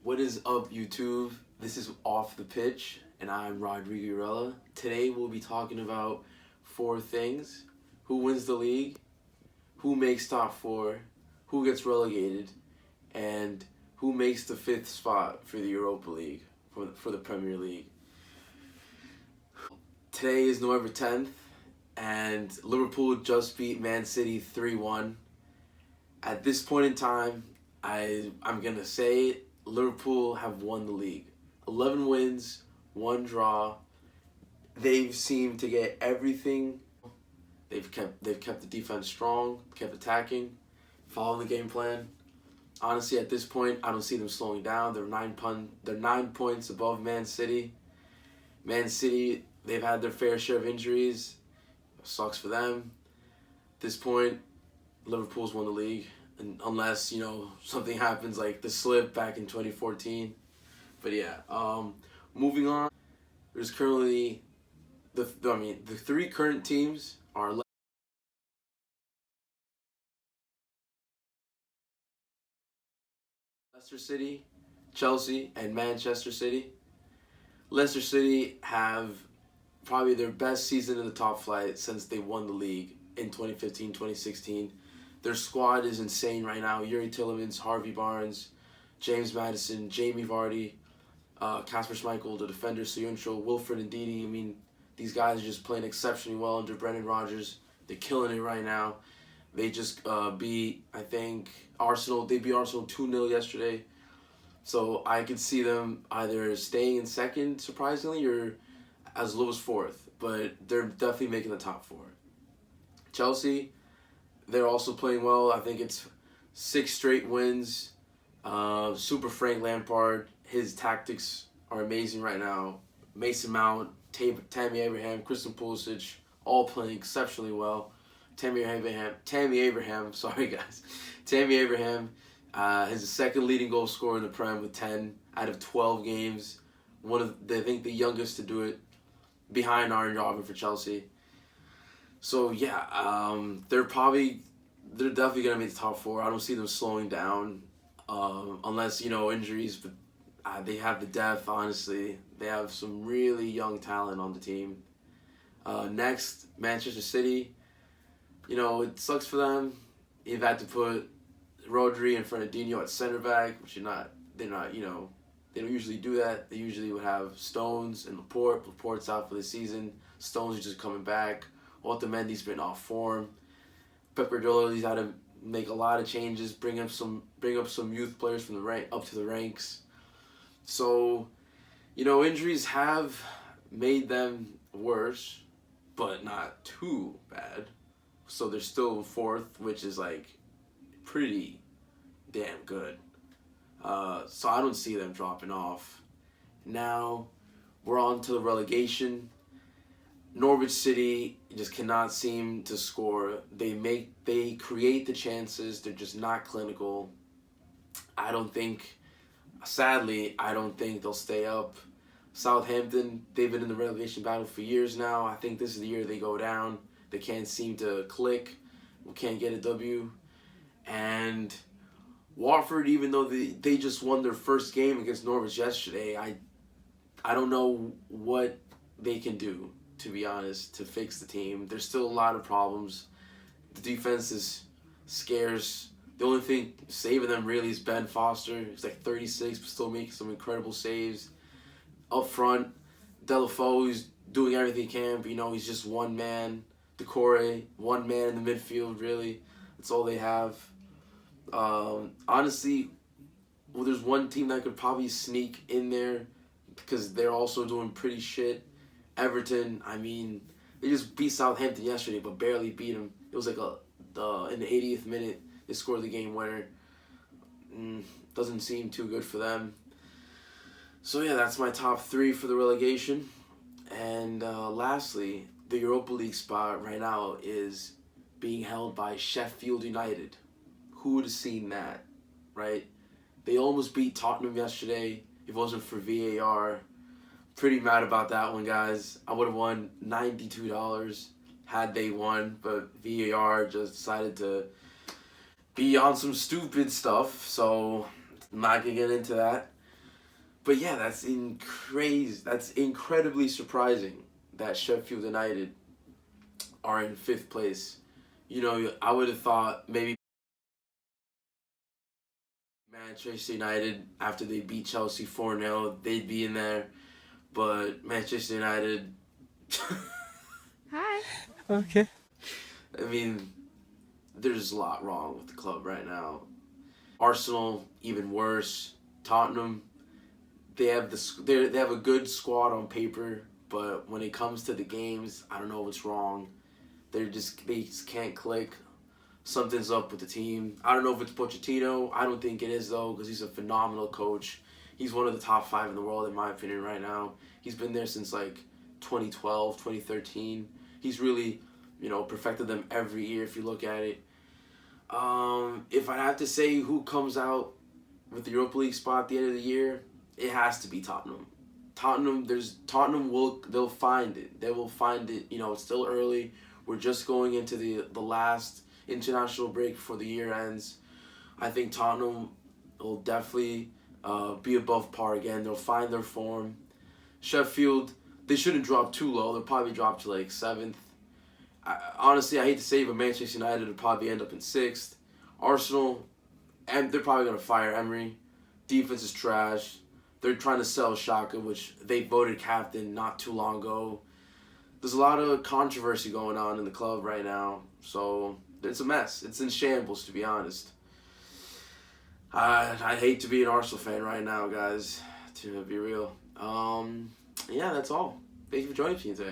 What is up, YouTube? This is Off the Pitch, and I'm Rodrigo Urella. Today we'll be talking about four things: who wins the league, who makes top four, who gets relegated, and who makes the fifth spot for the Europa League, for the Premier League. Today is November 10th, and Liverpool just beat Man City 3-1. At this point in time, I'm going to say it, Liverpool have won the league. 11 wins, 1 draw. They've seemed to get everything. They've kept the defense strong, kept attacking, following the game plan. Honestly, at this point, I don't see them slowing down. They're 9 points above Man City. Man City, they've had their fair share of injuries. Sucks for them. At this point, Liverpool's won the league, and unless something happens like the slip back in 2014. But yeah, moving on. There's currently the three current teams are Leicester City, Chelsea, and Manchester City. Leicester City have probably their best season in the top flight since they won the league in 2015-2016. Their squad is insane right now. Yuri Tillemans, Harvey Barnes, James Maddison, Jamie Vardy, Kasper Schmeichel, the defender, Soyuncu, Wilfred Ndidi. I mean, these guys are just playing exceptionally well under Brendan Rodgers. They're killing it right now. They just beat, I think, Arsenal. They beat Arsenal 2-0 yesterday. So I could see them either staying in second, surprisingly, or as low as fourth. But they're definitely making the top four. Chelsea, they're also playing well. I think it's 6 straight wins. Super Frank Lampard, his tactics are amazing right now. Mason Mount, Tammy Abraham, Christian Pulisic, all playing exceptionally well. Tammy Abraham, sorry guys. Tammy Abraham is the second leading goal scorer in the Prem with 10 out of 12 games. I think the youngest to do it, behind Arjen Robben for Chelsea. So yeah, they're definitely gonna make the top four. I don't see them slowing down, unless injuries. But they have the depth. Honestly, they have some really young talent on the team. Next, Manchester City. It sucks for them. They've had to put Rodri in front of Dino at center back, which they're not. They don't usually do that. They usually would have Stones and Laporte. Laporte's out for the season. Stones is just coming back. Otamendi's been off form. Pep Guardiola's had to make a lot of changes, bring up some youth players from the rank up to the ranks. So, injuries have made them worse, but not too bad. So they're still fourth, which is pretty damn good. So I don't see them dropping off. Now we're on to the relegation. Norwich City just cannot seem to score. They create the chances. They're just not clinical. Sadly, I don't think they'll stay up. Southampton, they've been in the relegation battle for years now. I think this is the year they go down. They can't seem to click. We can't get a W. And Watford, even though they just won their first game against Norwich yesterday, I don't know what they can do, to be honest, to fix the team. There's still a lot of problems. The defense is scarce. The only thing saving them really is Ben Foster. He's 36, but still making some incredible saves. Up front, Deulofeu is doing everything he can, but he's just one man. Decore, one man in the midfield, really. That's all they have. Honestly, there's one team that could probably sneak in there because they're also doing pretty shit. Everton, they just beat Southampton yesterday, but barely beat them. It was in the 80th minute, they scored the game winner. Doesn't seem too good for them. So yeah, that's my top 3 for the relegation. And lastly, the Europa League spot right now is being held by Sheffield United. Who would have seen that, right? They almost beat Tottenham yesterday. If it wasn't for VAR. Pretty mad about that one, guys. I would have won $92 had they won, but VAR just decided to be on some stupid stuff, so I'm not going to get into that. But yeah, that's incredibly surprising that Sheffield United are in fifth place. You know, I would have thought maybe Manchester United, after they beat Chelsea 4-0, they'd be in there. But Manchester United, Hi. Okay. I mean, there's a lot wrong with the club right now. Arsenal, even worse. Tottenham, they have a good squad on paper, but when it comes to the games, I don't know what's wrong. They just can't click. Something's up with the team. I don't know if it's Pochettino. I don't think it is though, because he's a phenomenal coach. He's one of the top 5 in the world in my opinion right now. He's been there since like 2012, 2013. He's really, perfected them every year if you look at it. If I have to say who comes out with the Europa League spot at the end of the year, it has to be Tottenham. They'll find it. They will find it. It's still early. We're just going into the last international break before the year ends. I think Tottenham will definitely be above par again. They'll find their form. Sheffield, they shouldn't drop too low. They'll probably drop to like 7th. Honestly, I hate to say it, but Manchester United will probably end up in 6th. Arsenal, and they're probably going to fire Emery. Defense is trash. They're trying to sell Xhaka, which they voted captain not too long ago. There's a lot of controversy going on in the club right now, so it's a mess. It's in shambles, to be honest. I hate to be an Arsenal fan right now, guys, to be real. Yeah, that's all. Thank you for joining me today.